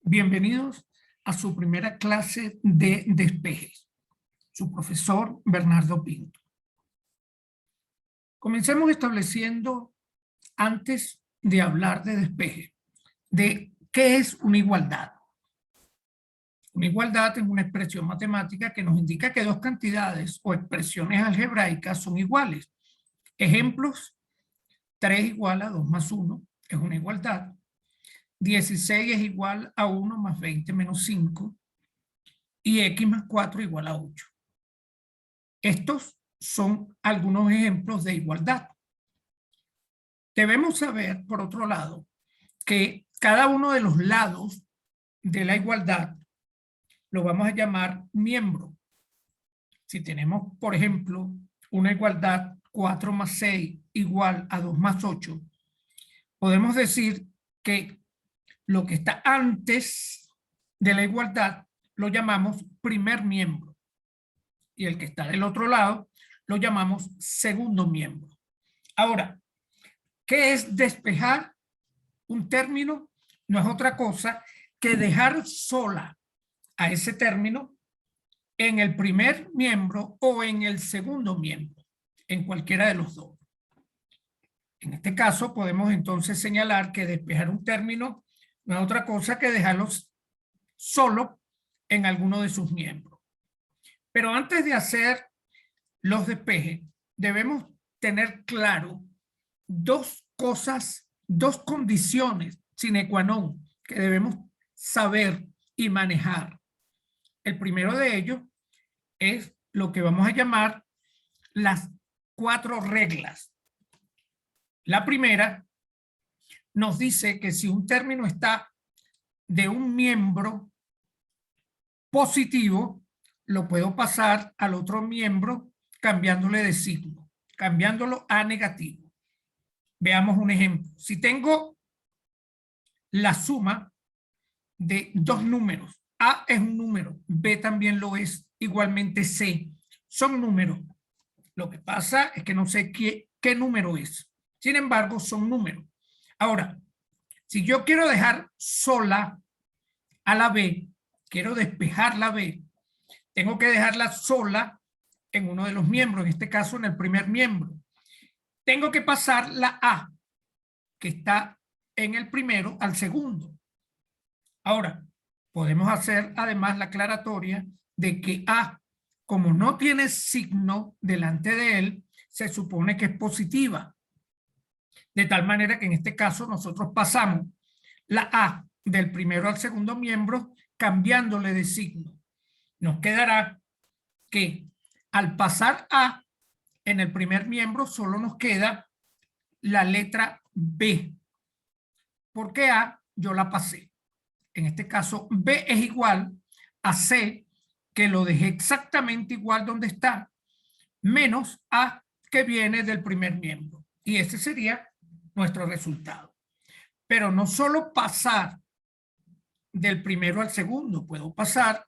Bienvenidos a su primera clase de despejes. Su profesor Bernardo Pinto. Comencemos estableciendo, antes de hablar de despeje, de qué es una igualdad. Una igualdad es una expresión matemática que nos indica que dos cantidades o expresiones algebraicas son iguales. Ejemplos: 3 igual a 2 más 1 es una igualdad. 16 es igual a 1 más 20 menos 5. Y x más 4 igual a 8. Estos son algunos ejemplos de igualdad. Debemos saber, por otro lado, que cada uno de los lados de la igualdad lo vamos a llamar miembro. Si tenemos, por ejemplo, una igualdad 4 más 6 igual a 2 más 8, podemos decir que lo que está antes de la igualdad lo llamamos primer miembro. Y el que está del otro lado lo llamamos segundo miembro. Ahora, ¿qué es despejar un término? No es otra cosa que dejar sola a ese término en el primer miembro o en el segundo miembro, en cualquiera de los dos. En este caso podemos entonces señalar que despejar un término no es otra cosa que dejarlo solo en alguno de sus miembros. Pero antes de hacer los despejes, debemos tener claro dos cosas, dos condiciones sine qua non que debemos saber y manejar. El primero de ellos es lo que vamos a llamar las 4 reglas. La primera nos dice que si un término está de un miembro positivo, lo puedo pasar al otro miembro cambiándole de signo, cambiándolo a negativo. Veamos un ejemplo. Si tengo la suma de dos números, A es un número, B también lo es, igualmente C, son números. Lo que pasa es que no sé qué número es. Sin embargo, son números. Ahora, si yo quiero dejar sola a la B, quiero despejar la B, tengo que dejarla sola en uno de los miembros, en este caso en el primer miembro. Tengo que pasar la A, que está en el primero, al segundo. Ahora, podemos hacer además la aclaratoria de que A, como no tiene signo delante de él, se supone que es positiva. De tal manera que en este caso nosotros pasamos la A del primero al segundo miembro cambiándole de signo. Nos quedará que al pasar A en el primer miembro solo nos queda la letra B. Porque A yo la pasé. En este caso B es igual a C, que lo dejé exactamente igual donde está, menos A que viene del primer miembro. Y ese sería nuestro resultado. Pero no solo pasar del primero al segundo, puedo pasar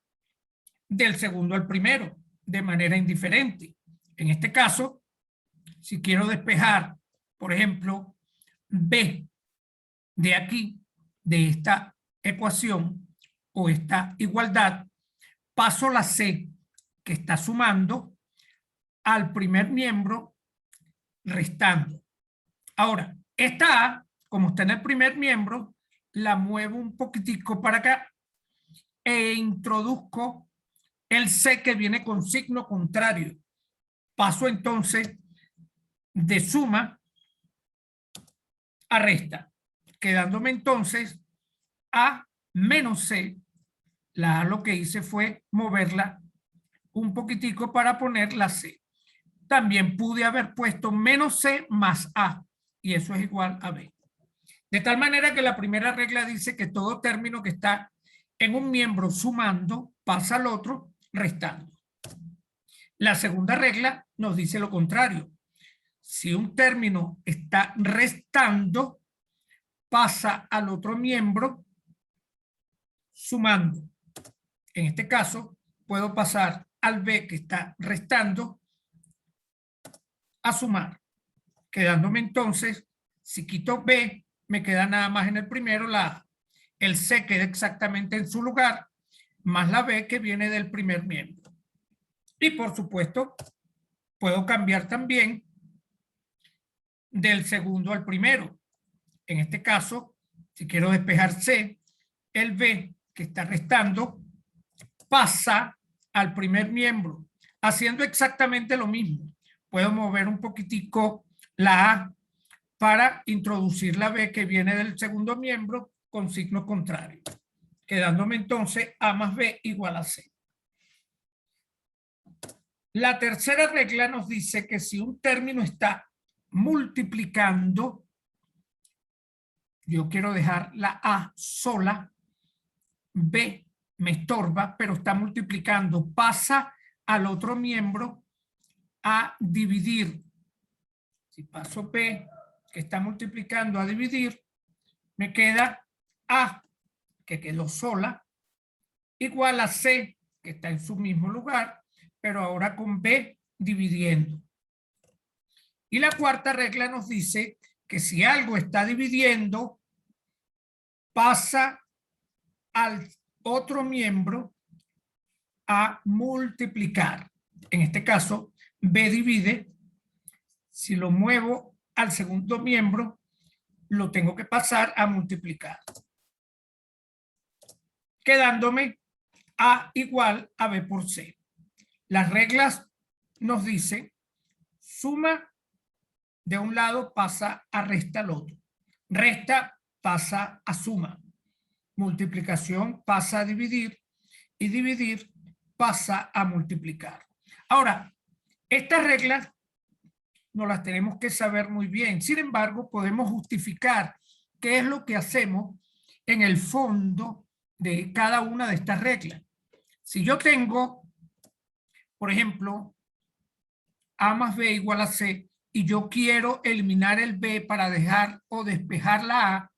del segundo al primero de manera indiferente. En este caso, si quiero despejar, por ejemplo, B de aquí, de esta ecuación o esta igualdad, paso la C que está sumando al primer miembro restando. Ahora, esta A, como está en el primer miembro, la muevo un poquitico para acá e introduzco el C que viene con signo contrario. Paso entonces de suma a resta, quedándome entonces A menos C. La A lo que hice fue moverla un poquitico para poner la C. También pude haber puesto menos C más A, y eso es igual a B. De tal manera que la primera regla dice que todo término que está en un miembro sumando pasa al otro restando. La segunda regla nos dice lo contrario. Si un término está restando, pasa al otro miembro sumando. En este caso, puedo pasar al B que está restando a sumar, quedándome entonces, si quito B, me queda nada más en el primero la A. el C queda exactamente en su lugar, más la B que viene del primer miembro. Y por supuesto, puedo cambiar también del segundo al primero. En este caso, si quiero despejar C, el B que está restando pasa al primer miembro, haciendo exactamente lo mismo. Puedo mover un poquitico la A para introducir la B que viene del segundo miembro con signo contrario, quedándome entonces A más B igual a C. La tercera regla nos dice que si un término está multiplicando, yo quiero dejar la A sola, B me estorba, pero está multiplicando, pasa al otro miembro a dividir. Si paso B, que está multiplicando a dividir, me queda A, que quedó sola, igual a C, que está en su mismo lugar, pero ahora con B dividiendo. Y la cuarta regla nos dice que si algo está dividiendo, pasa al otro miembro a multiplicar. En este caso, B divide. Si lo muevo al segundo miembro, lo tengo que pasar a multiplicar, quedándome A igual a B por C. Las reglas nos dicen suma de un lado pasa a resta al otro. Resta pasa a suma. Multiplicación pasa a dividir y dividir pasa a multiplicar. Ahora, estas reglas no las tenemos que saber muy bien. Sin embargo, podemos justificar qué es lo que hacemos en el fondo de cada una de estas reglas. Si yo tengo, por ejemplo, A más B igual a C, y yo quiero eliminar el B para dejar o despejar la A,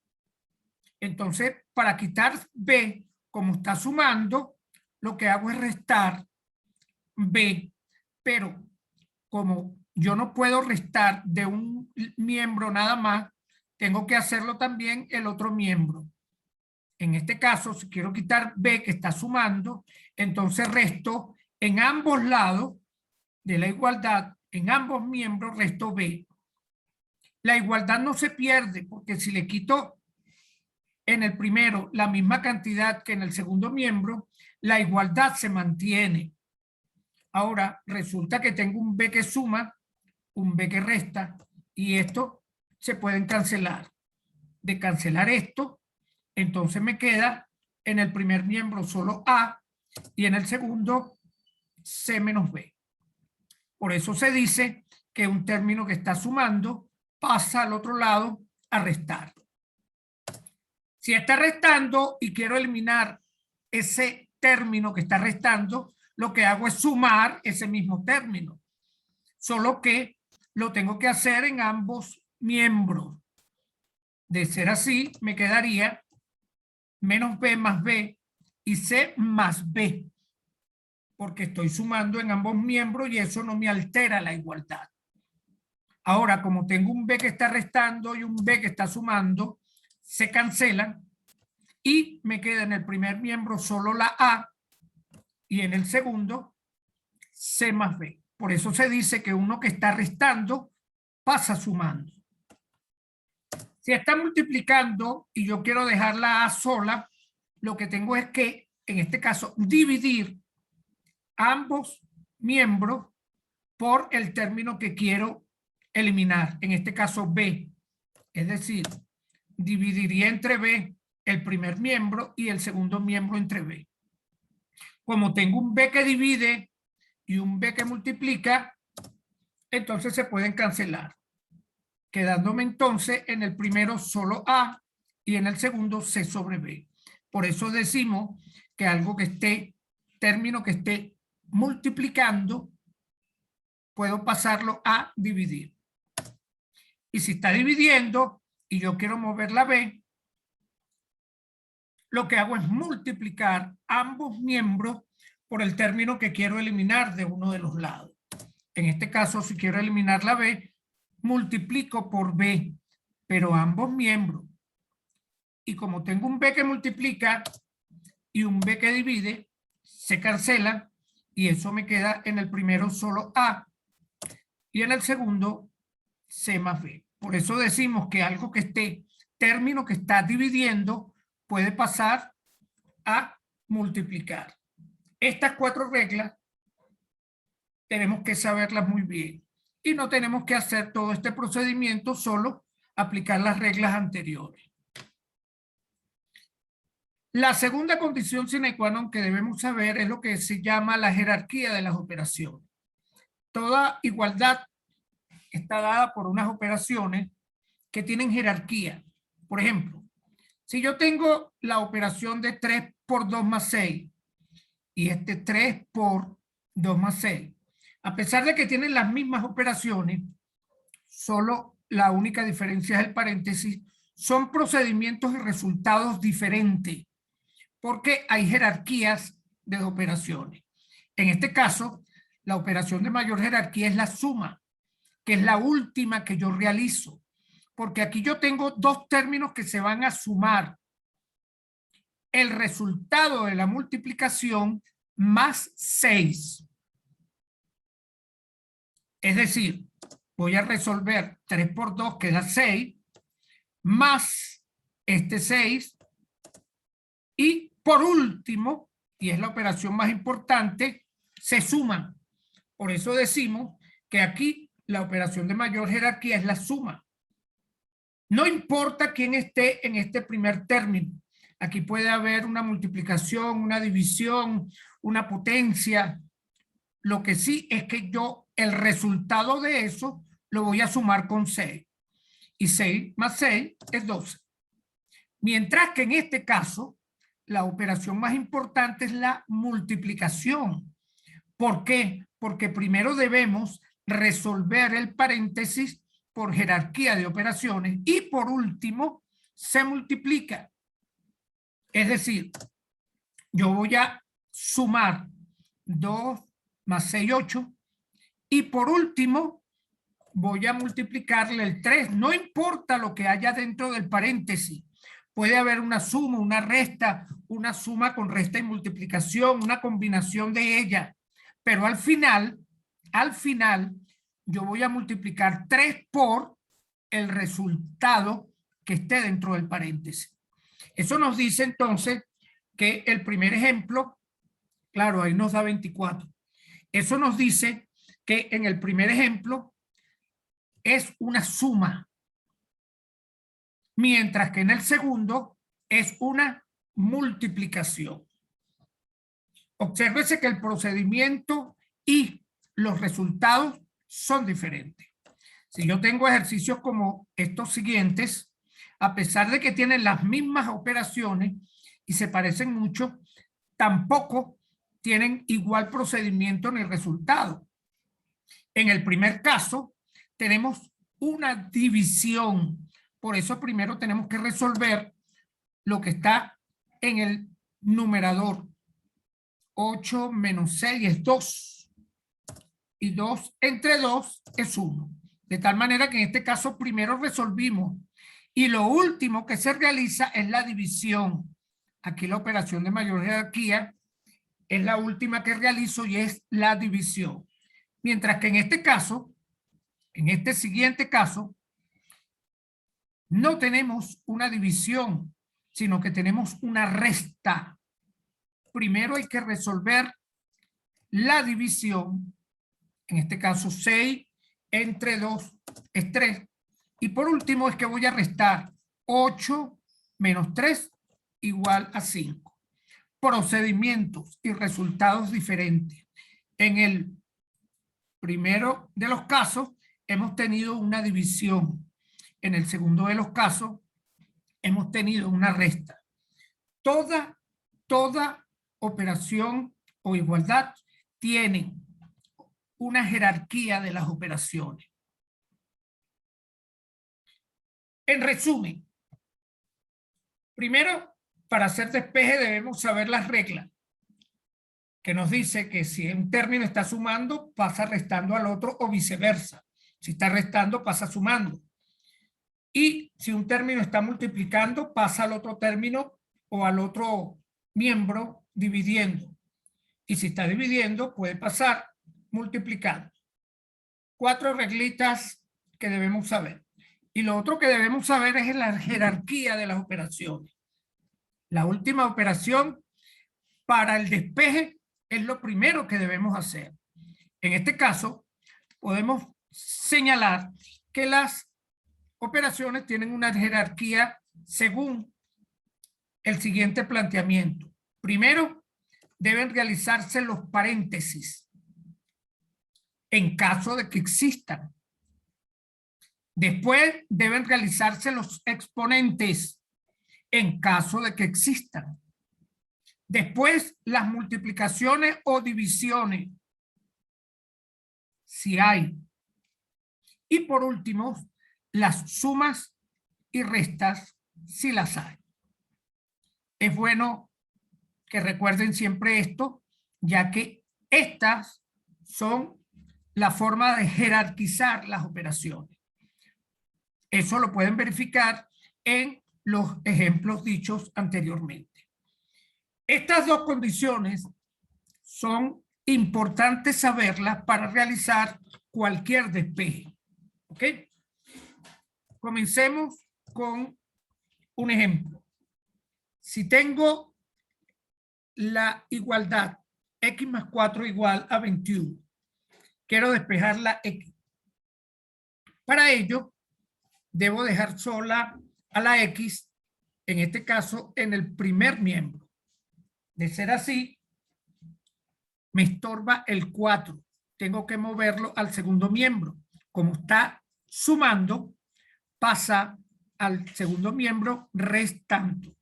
entonces para quitar B, como está sumando, lo que hago es restar B, pero como yo no puedo restar de un miembro nada más, tengo que hacerlo también el otro miembro. En este caso, si quiero quitar B que está sumando, entonces resto en ambos lados de la igualdad, en ambos miembros resto B. La igualdad no se pierde porque si le quito en el primero la misma cantidad que en el segundo miembro, la igualdad se mantiene. Ahora resulta que tengo un B que suma, un B que resta, y esto se pueden cancelar. De cancelar esto, entonces me queda en el primer miembro solo A y en el segundo C menos B. Por eso se dice que un término que está sumando pasa al otro lado a restar. Si está restando y quiero eliminar ese término que está restando, lo que hago es sumar ese mismo término, solo que lo tengo que hacer en ambos miembros. De ser así, me quedaría menos B más B y C más B, porque estoy sumando en ambos miembros y eso no me altera la igualdad. Ahora, como tengo un B que está restando y un B que está sumando, se cancelan y me queda en el primer miembro solo la A y en el segundo C más B. Por eso se dice que uno que está restando pasa sumando. Si está multiplicando y yo quiero dejar la A sola, lo que tengo es que, en este caso, dividir ambos miembros por el término que quiero eliminar. En este caso, B. Es decir, dividiría entre B el primer miembro y el segundo miembro entre B. Como tengo un B que divide y un B que multiplica, entonces se pueden cancelar, quedándome entonces en el primero solo A y en el segundo C sobre B. Por eso decimos que algo que esté, término que esté multiplicando, puedo pasarlo a dividir. Y si está dividiendo y yo quiero mover la B, lo que hago es multiplicar ambos miembros por el término que quiero eliminar de uno de los lados. En este caso, si quiero eliminar la B, multiplico por B, pero ambos miembros. y como tengo un b que multiplica y un b que divide, se cancelan y eso me queda en el primero solo a y en el segundo c más b. Por eso decimos que algo que esté término que está dividiendo puede pasar a multiplicar. Estas 4 reglas tenemos que saberlas muy bien y no tenemos que hacer todo este procedimiento, solo aplicar las reglas anteriores. La segunda condición sine qua non que debemos saber es lo que se llama la jerarquía de las operaciones. Toda igualdad está dada por unas operaciones que tienen jerarquía. Por ejemplo, si yo tengo la operación de 3 por 2 más 6 y este 3 por 2 más 6, a pesar de que tienen las mismas operaciones, solo la única diferencia es el paréntesis, son procedimientos y resultados diferentes, porque hay jerarquías de operaciones. En este caso, la operación de mayor jerarquía es la suma, que es la última que yo realizo, porque aquí yo tengo 2 términos que se van a sumar. El resultado de la multiplicación más 6. Es decir, voy a resolver 3 por 2, que da 6, más este 6, y por último, y es la operación más importante, se suman. Por eso decimos que aquí la operación de mayor jerarquía es la suma. No importa quién esté en este primer término. Aquí puede haber una multiplicación, una división, una potencia. Lo que sí es que yo el resultado de eso lo voy a sumar con 6. Y 6 más 6 es 12. Mientras que en este caso, la operación más importante es la multiplicación. ¿Por qué? Porque primero debemos resolver el paréntesis por jerarquía de operaciones y por último se multiplica. Es decir, yo voy a sumar 2 más 6, 8 y por último voy a multiplicarle el 3. No importa lo que haya dentro del paréntesis. Puede haber una suma, una resta, una suma con resta y multiplicación, una combinación de ellas. Pero al final, yo voy a multiplicar 3 por el resultado que esté dentro del paréntesis. Eso nos dice entonces que el primer ejemplo, claro, ahí nos da 24. Eso nos dice que en el primer ejemplo es una suma, mientras que en el segundo es una multiplicación. Obsérvese que el procedimiento y los resultados son diferentes. Si yo tengo ejercicios como estos siguientes, a pesar de que tienen las mismas operaciones y se parecen mucho, tampoco tienen igual procedimiento ni resultado. En el primer caso, tenemos una división. Por eso primero tenemos que resolver lo que está en el numerador. 8 menos 6 es 2. Y 2 entre 2 es 1. De tal manera que en este caso primero resolvimos. Y lo último que se realiza es la división. Aquí la operación de mayor jerarquía es la última que realizo y es la división. Mientras que en este caso, en este siguiente caso, no tenemos una división, sino que tenemos una resta. Primero hay que resolver la división, en este caso 6 entre 2 es 3. Y por último es que voy a restar 8 menos 3 igual a 5. Procedimientos y resultados diferentes. En el primero de los casos hemos tenido una división. En el segundo de los casos hemos tenido una resta. Toda operación o igualdad tiene una jerarquía de las operaciones. En resumen, primero, para hacer despeje debemos saber las reglas, que nos dice que si un término está sumando, pasa restando al otro o viceversa. Si está restando, pasa sumando. Y si un término está multiplicando, pasa al otro término o al otro miembro dividiendo. Y si está dividiendo, puede pasar multiplicando. 4 reglitas que debemos saber. Y lo otro que debemos saber es la jerarquía de las operaciones. La última operación para el despeje es lo primero que debemos hacer. En este caso, podemos señalar que las operaciones tienen una jerarquía según el siguiente planteamiento. Primero, deben realizarse los paréntesis en caso de que existan. Después, deben realizarse los exponentes en caso de que existan. Después, las multiplicaciones o divisiones, si hay. Y por último, las sumas y restas, si las hay. Es bueno que recuerden siempre esto, ya que estas son la forma de jerarquizar las operaciones. Eso lo pueden verificar en los ejemplos dichos anteriormente. Estas dos condiciones son importantes saberlas para realizar cualquier despeje. ¿Ok? Comencemos con un ejemplo. Si tengo la igualdad x más 4 igual a 21, quiero despejar la x. Para ello, debo dejar sola a la x, en este caso, en el primer miembro. De ser así, me estorba el 4. Tengo que moverlo al segundo miembro. Como está sumando, pasa al segundo miembro restando.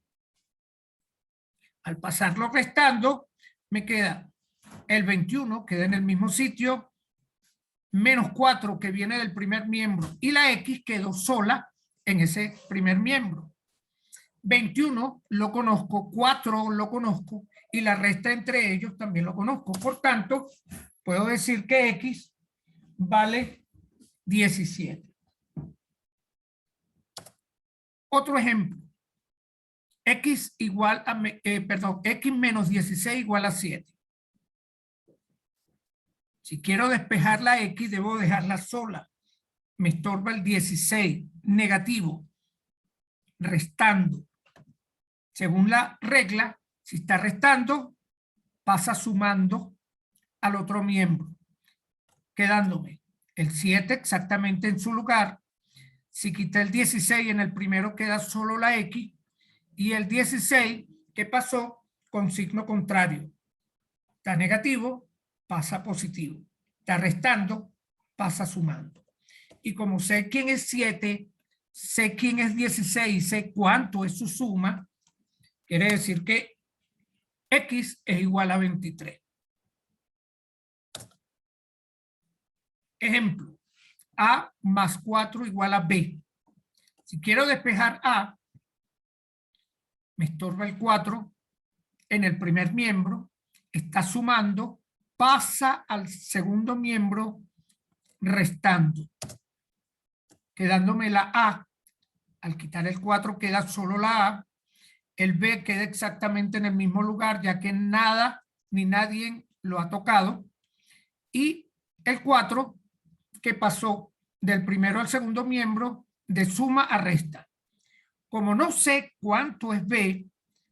Al pasarlo restando, me queda el 21, queda en el mismo sitio, menos 4 que viene del primer miembro y la x quedó sola en ese primer miembro. 21 lo conozco, 4 lo conozco y la resta entre ellos también lo conozco. Por tanto, puedo decir que x vale 17. Otro ejemplo. X igual a, x menos 16 igual a 7. Si quiero despejar la x, debo dejarla sola. Me estorba el 16, negativo, restando. Según la regla, si está restando, pasa sumando al otro miembro, quedándome el 7 exactamente en su lugar. Si quité el 16, en el primero queda solo la x, y el 16, ¿qué pasó? Con signo contrario. Está negativo, pasa positivo. Está restando, pasa sumando. Y como sé quién es 7, sé quién es 16, sé cuánto es su suma, quiere decir que x es igual a 23. Ejemplo, a más 4 igual a b. Si quiero despejar a, me estorba el 4 en el primer miembro, está sumando, pasa al segundo miembro restando, quedándome la a. Al quitar el 4 queda solo la a. El b queda exactamente en el mismo lugar, ya que nada ni nadie lo ha tocado. Y el 4 que pasó del primero al segundo miembro, de suma a resta. Como no sé cuánto es b,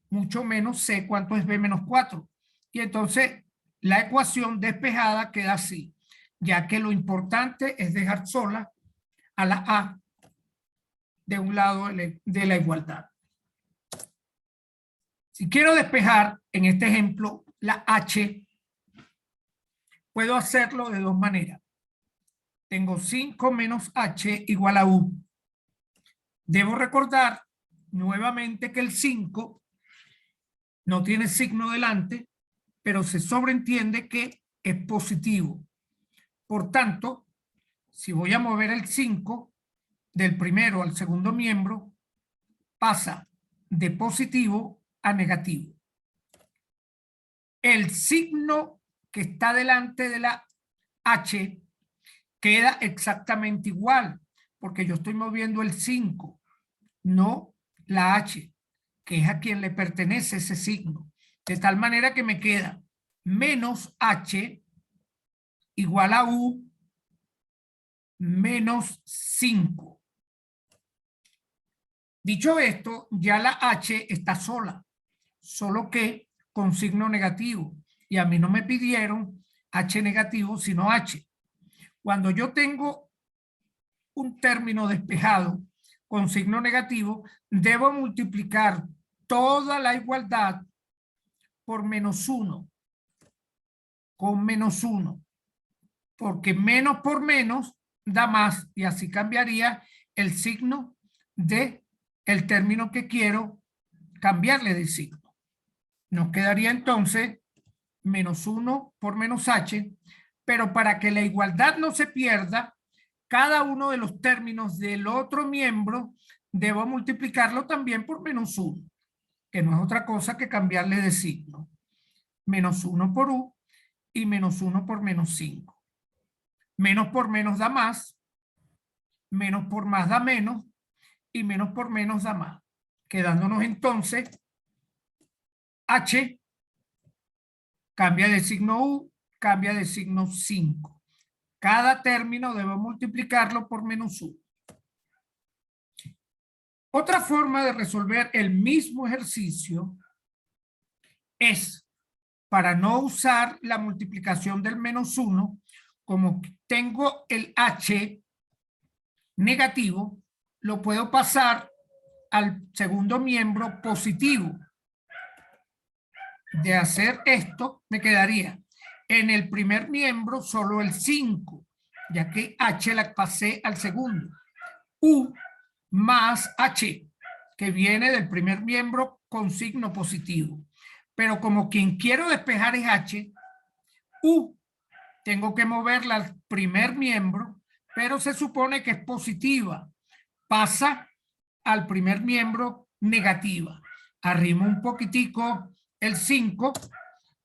mucho menos sé cuánto es b menos 4. Y entonces la ecuación despejada queda así, ya que lo importante es dejar sola a la a de un lado de la igualdad. Si quiero despejar, en este ejemplo, la h, puedo hacerlo de dos maneras. Tengo 5 menos h igual a u. Debo recordar nuevamente que el 5 no tiene signo delante, pero se sobreentiende que es positivo. Por tanto, si voy a mover el 5 del primero al segundo miembro, pasa de positivo a negativo. El signo que está delante de la h queda exactamente igual, porque yo estoy moviendo el 5, no la H, que es a quien le pertenece ese signo. De tal manera que me queda menos H igual a U menos 5. Dicho esto, ya la H está sola, solo que con signo negativo. Y a mí no me pidieron H negativo, sino H. Cuando yo tengo un término despejado con signo negativo, debo multiplicar toda la igualdad por menos 1, con menos 1, porque menos por menos da más, y así cambiaría el signo de el término que quiero cambiarle de signo. Nos quedaría entonces menos 1 por menos H, pero para que la igualdad no se pierda, cada uno de los términos del otro miembro debo multiplicarlo también por menos 1, que no es otra cosa que cambiarle de signo. Menos 1 por U y menos 1 por menos 5. Menos por menos da más, menos por más da menos, y menos por menos da más. Quedándonos entonces H cambia de signo U, cambia de signo 5. Cada término debo multiplicarlo por menos 1. Otra forma de resolver el mismo ejercicio es, para no usar la multiplicación del menos 1, como tengo el H negativo, lo puedo pasar al segundo miembro positivo. De hacer esto, me quedaría en el primer miembro solo el 5, ya que H la pasé al segundo. U más H, que viene del primer miembro con signo positivo. Pero como quien quiero despejar es H, U tengo que moverla al primer miembro, pero se supone que es positiva. Pasa al primer miembro negativa. Arrimo un poquitico el 5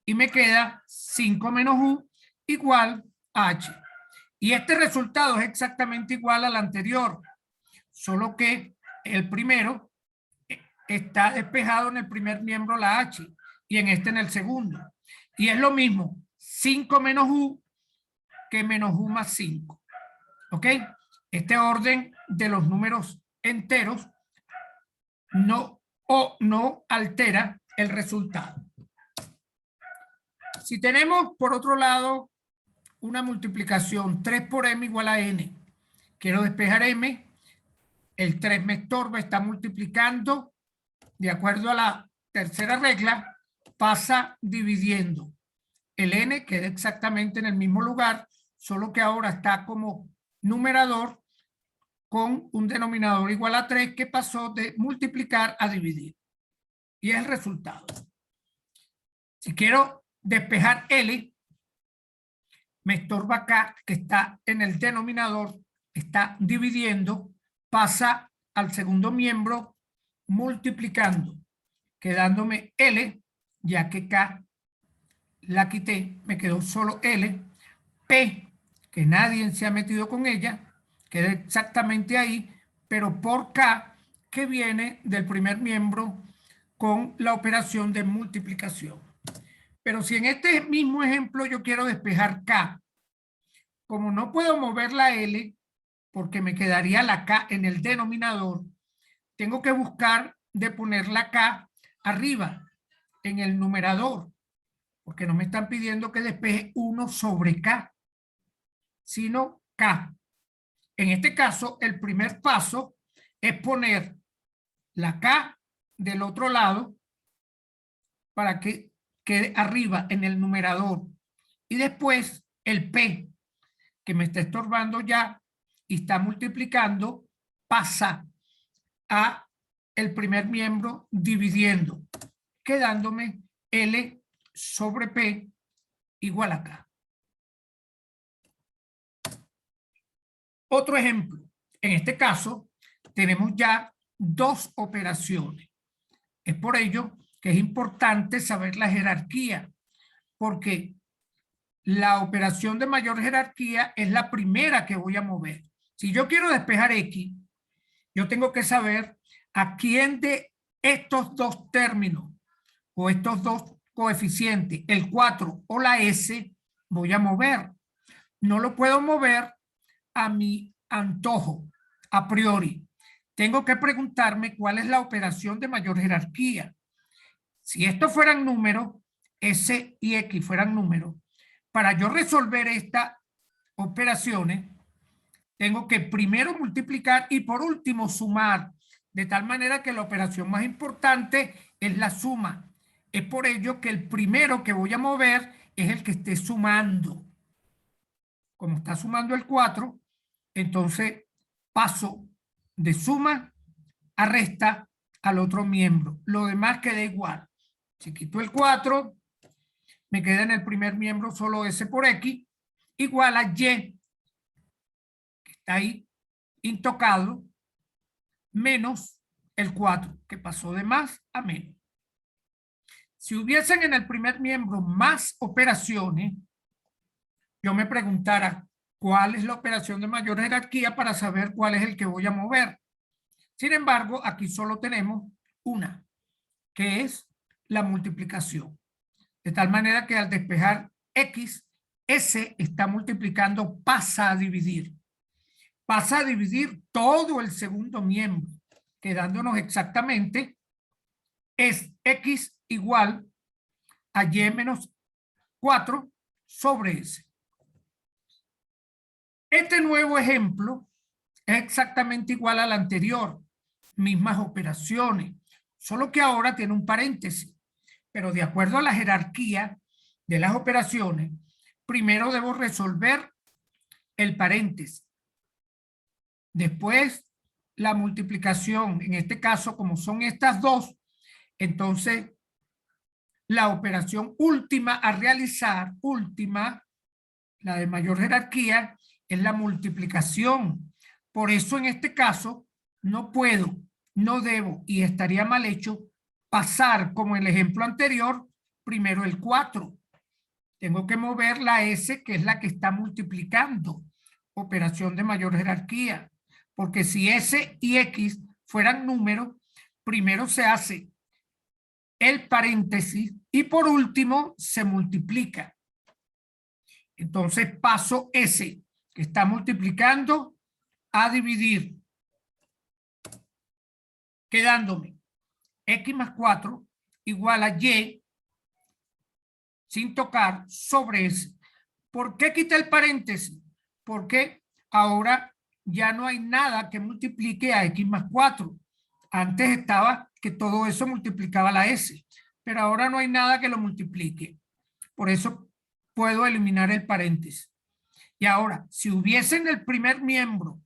y me queda 5 menos U igual a H. Y este resultado es exactamente igual al anterior, solo que el primero está despejado en el primer miembro la H y en este en el segundo. Y es lo mismo, 5 menos U que menos U más 5. ¿Ok? Este orden de los números enteros no altera el resultado. Si tenemos, por otro lado, una multiplicación 3 por m igual a n, quiero despejar m, el 3 me estorba, está multiplicando, de acuerdo a la tercera regla, pasa dividiendo. El n queda exactamente en el mismo lugar, solo que ahora está como numerador con un denominador igual a 3 que pasó de multiplicar a dividir. Y es el resultado. Si quiero despejar L, me estorba acá, que está en el denominador, está dividiendo, pasa al segundo miembro multiplicando, quedándome L, ya que K la quité, me quedó solo L, P, que nadie se ha metido con ella, queda exactamente ahí, pero por K, que viene del primer miembro con la operación de multiplicación. Pero si en este mismo ejemplo yo quiero despejar K, como no puedo mover la L, porque me quedaría la K en el denominador, tengo que buscar de poner la K arriba, en el numerador, porque no me están pidiendo que despeje 1 sobre K, sino K. En este caso, el primer paso es poner la K del otro lado para que quede arriba en el numerador. Y después el P, que me está estorbando ya y está multiplicando, pasa a el primer miembro dividiendo, quedándome L sobre P igual a K. Otro ejemplo. En este caso, tenemos ya dos operaciones. Es por ello que es importante saber la jerarquía, porque la operación de mayor jerarquía es la primera que voy a mover. Si yo quiero despejar X, yo tengo que saber a quién de estos dos términos o estos dos coeficientes, el 4 o la S, voy a mover. No lo puedo mover a mi antojo, a priori. Tengo que preguntarme cuál es la operación de mayor jerarquía. Si estos fueran números, S y X fueran números, para yo resolver estas operaciones, tengo que primero multiplicar y por último sumar, de tal manera que la operación más importante es la suma. Es por ello que el primero que voy a mover es el que esté sumando. Como está sumando el 4, entonces paso de suma a resta al otro miembro. Lo demás queda igual. Si quito el 4, me queda en el primer miembro solo S por X, igual a Y, que está ahí intocado, menos el 4, que pasó de más a menos. Si hubiesen en el primer miembro más operaciones, yo me preguntara cuál es la operación de mayor jerarquía para saber cuál es el que voy a mover. Sin embargo, aquí solo tenemos una, que es la multiplicación. De tal manera que al despejar X, S está multiplicando, pasa a dividir. Pasa a dividir todo el segundo miembro, quedándonos exactamente es X igual a Y menos 4 sobre S. Este nuevo ejemplo es exactamente igual al anterior, mismas operaciones, solo que ahora tiene un paréntesis, pero de acuerdo a la jerarquía de las operaciones, primero debo resolver el paréntesis, después la multiplicación, en este caso como son estas dos, entonces la operación última a realizar, última, la de mayor jerarquía, es la multiplicación. Por eso en este caso no puedo, no debo y estaría mal hecho pasar como en el ejemplo anterior, primero el 4. Tengo que mover la S, que es la que está multiplicando, operación de mayor jerarquía, porque si S y X fueran números, primero se hace el paréntesis y por último se multiplica. Entonces paso S, que está multiplicando, a dividir, quedándome X más 4 igual a Y, sin tocar, sobre S. ¿Por qué quité el paréntesis? Porque ahora ya no hay nada que multiplique a X más 4. Antes estaba que todo eso multiplicaba la S, pero ahora no hay nada que lo multiplique. Por eso puedo eliminar el paréntesis. Y ahora, si hubiese en el primer miembro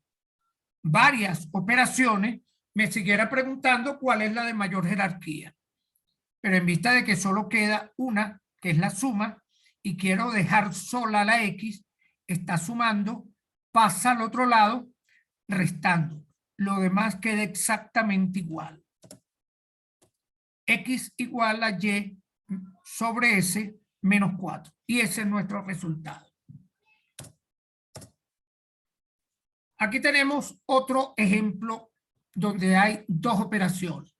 varias operaciones, me siguiera preguntando cuál es la de mayor jerarquía. Pero en vista de que solo queda una, que es la suma, y quiero dejar sola la X, está sumando, pasa al otro lado, restando. Lo demás queda exactamente igual. X igual a Y sobre S menos 4. Y ese es nuestro resultado. Aquí tenemos otro ejemplo donde hay dos operaciones.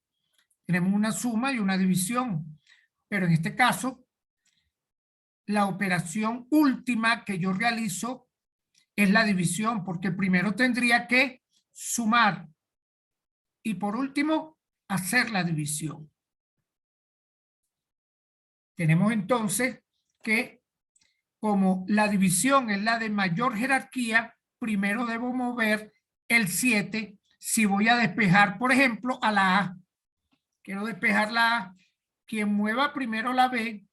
Tenemos una suma y una división, pero en este caso, la operación última que yo realizo es la división, porque primero tendría que sumar y por último hacer la división. Tenemos entonces que como la división es la de mayor jerarquía, primero debo mover el 7 si voy a despejar, por ejemplo, a la A. Quiero despejar la A. Quien mueva primero la B,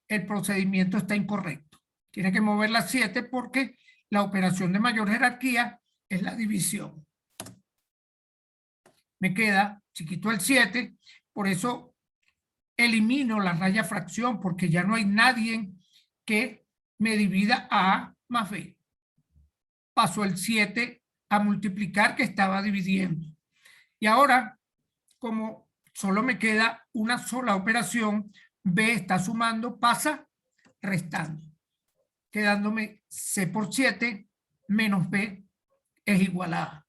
el procedimiento está incorrecto. Tiene que mover la 7 porque la operación de mayor jerarquía es la división. Me queda, si quito el 7, por eso elimino la raya fracción, porque ya no hay nadie que me divida A más B. Paso el 7 a multiplicar, que estaba dividiendo. Y ahora, como solo me queda una sola operación, B está sumando, pasa restando, quedándome C por 7 menos B es igual a A.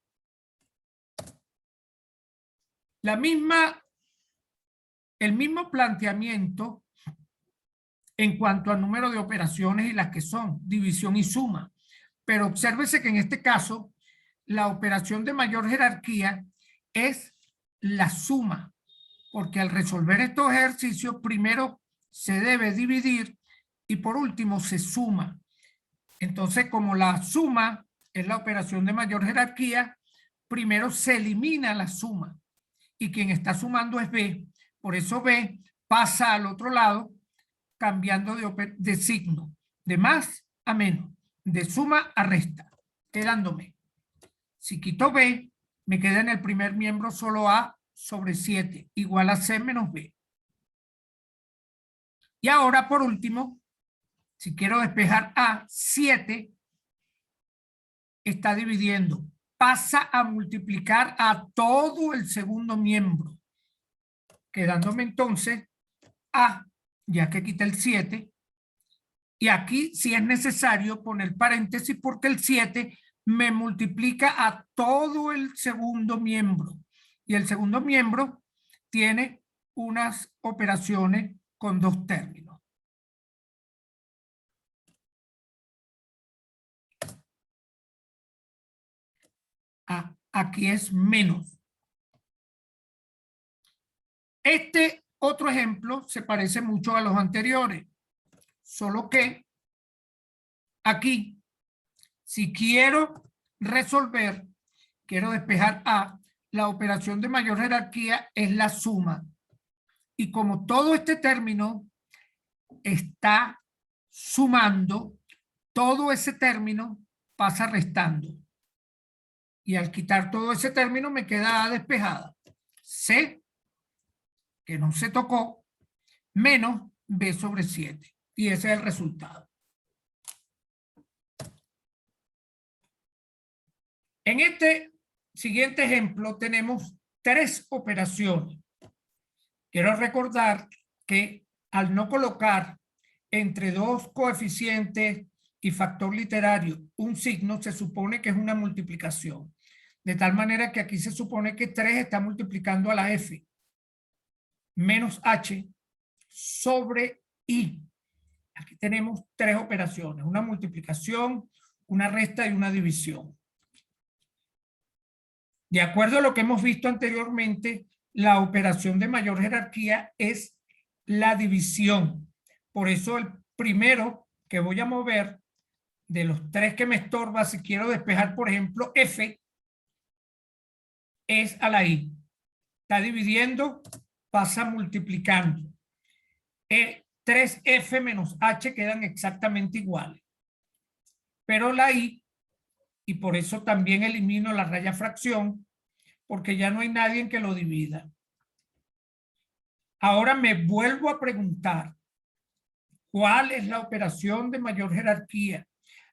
El mismo planteamiento en cuanto al número de operaciones y las que son división y suma. Pero obsérvese que en este caso la operación de mayor jerarquía es la suma, porque al resolver estos ejercicios primero se debe dividir y por último se suma. Entonces, como la suma es la operación de mayor jerarquía, primero se elimina la suma y quien está sumando es B. Por eso B pasa al otro lado cambiando de signo, de más a menos, de suma a resta, quedándome. Si quito B, me queda en el primer miembro solo A sobre 7, igual a C menos B. Y ahora, por último, si quiero despejar A, 7 está dividiendo. Pasa a multiplicar a todo el segundo miembro, quedándome entonces A, ya que quita el 7, y aquí si es necesario poner paréntesis porque el 7 me multiplica a todo el segundo miembro. Y el segundo miembro tiene unas operaciones con dos términos. Aquí es menos. Este otro ejemplo se parece mucho a los anteriores, solo que aquí, si quiero resolver, quiero despejar A, la operación de mayor jerarquía es la suma. Y como todo este término está sumando, todo ese término pasa restando. Y al quitar todo ese término me queda A despejada. C, que no se tocó, menos B sobre 7. Y ese es el resultado. En este siguiente ejemplo tenemos tres operaciones. Quiero recordar que al no colocar entre dos coeficientes y factor literario un signo, se supone que es una multiplicación. De tal manera que aquí se supone que 3 está multiplicando a la F menos H sobre I. Aquí tenemos tres operaciones, una multiplicación, una resta y una división. De acuerdo a lo que hemos visto anteriormente, la operación de mayor jerarquía es la división. Por eso el primero que voy a mover de los tres que me estorba, si quiero despejar, por ejemplo, F, es a la I. Está dividiendo, pasa multiplicando. 3F menos H quedan exactamente iguales. Pero la I, y por eso también elimino la raya fracción, porque ya no hay nadie que lo divida. Ahora me vuelvo a preguntar, ¿cuál es la operación de mayor jerarquía?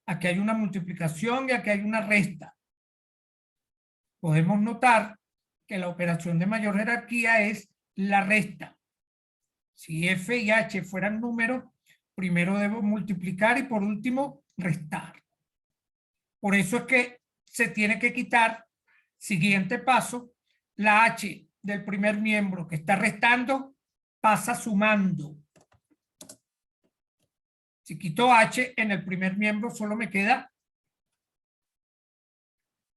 Aquí hay una multiplicación y aquí hay una resta. Podemos notar que la operación de mayor jerarquía es la resta. Si F y H fueran números, primero debo multiplicar y por último restar. Por eso es que se tiene que quitar, siguiente paso, la H del primer miembro que está restando pasa sumando. Si quito H en el primer miembro solo me queda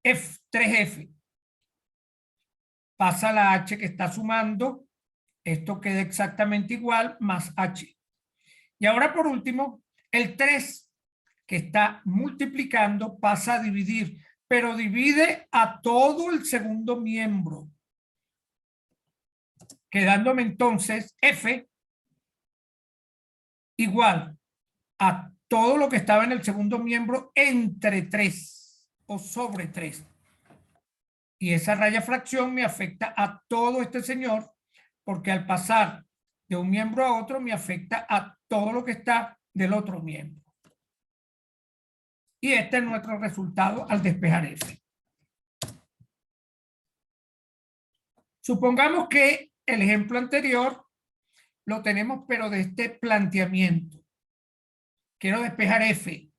F, 3F. Pasa la H que está sumando, esto queda exactamente igual, más H. Y ahora por último, el 3 que está multiplicando pasa a dividir, pero divide a todo el segundo miembro, quedándome entonces F igual a todo lo que estaba en el segundo miembro entre 3 o sobre 3. Y esa raya fracción me afecta a todo este señor, porque al pasar de un miembro a otro me afecta a todo lo que está del otro miembro. Y este es nuestro resultado al despejar F. Supongamos que el ejemplo anterior lo tenemos, pero de este planteamiento. Quiero despejar F.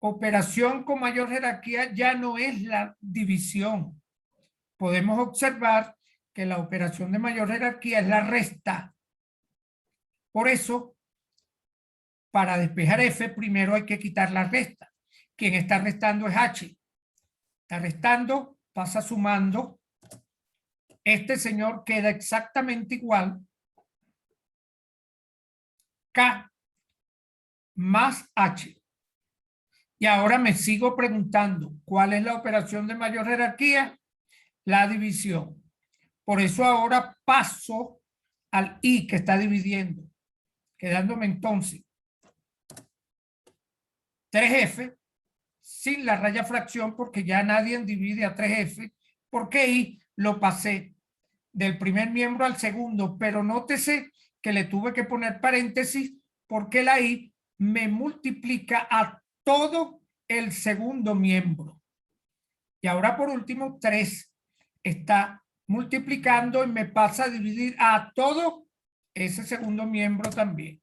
operación con mayor jerarquía ya no es la división. Podemos observar que la operación de mayor jerarquía es la resta. Por eso, para despejar F, primero hay que quitar la resta. Quien está restando es H. Está restando, pasa sumando. Este señor queda exactamente igual. K más H. Y ahora me sigo preguntando, ¿cuál es la operación de mayor jerarquía? La división. Por eso ahora paso al I que está dividiendo, quedándome entonces 3F sin la raya fracción porque ya nadie divide a 3F, porque I lo pasé del primer miembro al segundo, pero nótese que le tuve que poner paréntesis porque la I me multiplica a todo el segundo miembro. Y ahora por último 3 está multiplicando y me pasa a dividir a todo ese segundo miembro también,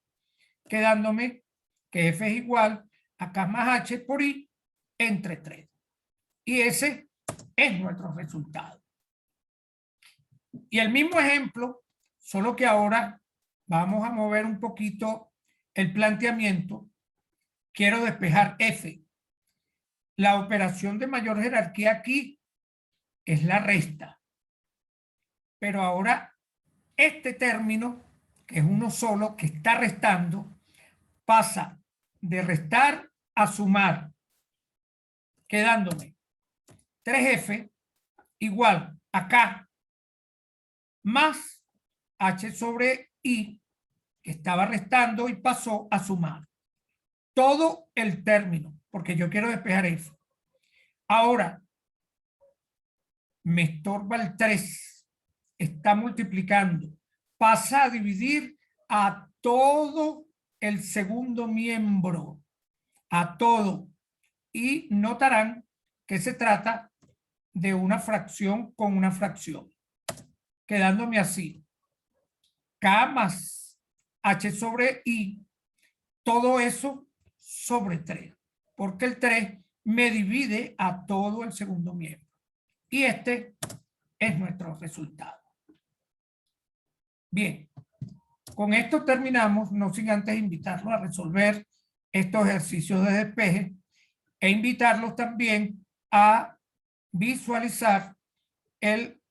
quedándome que F es igual a K más H por I entre 3. Y ese es nuestro resultado. Y el mismo ejemplo, solo que ahora vamos a mover un poquito el planteamiento. Quiero despejar F. La operación de mayor jerarquía aquí es la resta. Pero ahora este término, que es uno solo, que está restando, pasa de restar a sumar, quedándome 3F igual a K más H sobre I, que estaba restando y pasó a sumar. Todo el término, porque yo quiero despejar F. Ahora, me estorba el 3, está multiplicando, pasa a dividir a todo el segundo miembro, a todo, y notarán que se trata de una fracción con una fracción, quedándome así, K más H sobre I, todo eso sobre 3, porque el 3 me divide a todo el segundo miembro. Y este es nuestro resultado. Bien, con esto terminamos, no sin antes invitarlos a resolver estos ejercicios de despeje e invitarlos también a visualizar el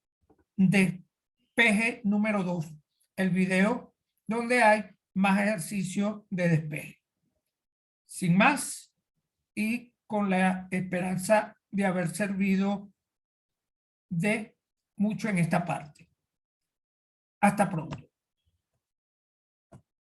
despeje número 2, el video donde hay más ejercicios de despeje. Sin más, y con la esperanza de haber servido de mucho en esta parte. Hasta pronto.